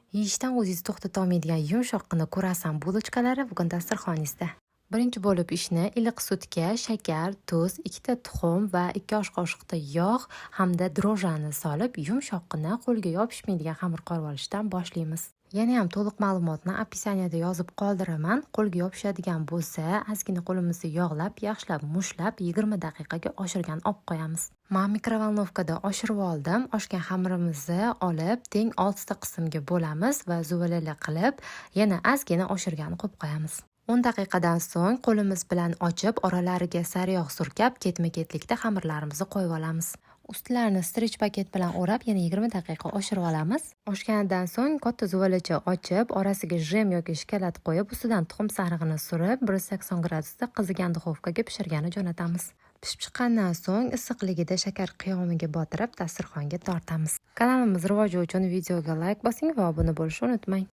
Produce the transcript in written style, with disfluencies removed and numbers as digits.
Yeyishdan o'zingizni to'xtata olmaydigan yumshoqqina kurasan bulochkalari bugun dasturxoningizda. Birinchi bo'lib ishni iliq sutga shakar, tuz, 2 ta tuxum va 2 osh qoshiqda yog' hamda drojani solib yumshoqqina qo'lga yopishmaydigan xamir qilib olishdan boshlaymiz. Yana ham to'liq ma'lumotni opisaniyada yozib qoldiraman. Qo'lga yopishadigan bo'lsa, ozgina qo'limizni yog'lab, yaxshilab mushlab 20 daqiqaga oshirgan olib qo'yamiz. Men mikrovolnovkada oshirib oldim. Oshgan xamirimizni olib, teng 6 ta qismga bo'lamiz va zuvalala qilib, yana ozgina oshirgan qo'yib qo'yamiz. 10 daqiqadan so'ng qo'limiz bilan ochib, oralariga sariyog' surkab, ketma-ketlikda xamirlarimizni qo'yib olamiz. Ustlarini strich paket bilan o'rab, yana 20 daqiqa oshirib olamiz. Oshganidan so'ng katta zuvalacha ochib, orasiga jem yoki shokolad qo'yib, ustidan tuxum sarig'ini surib, 180 gradusda qizigan duxovkaga pishirgani jo'natamiz. Pishib chiqqandan so'ng issiqligida shakar qiyomiga botirib, dasturxonga tortamiz. Kanalimiz rivoji uchun videoga like bosing va obuna bo'lishni unutmang.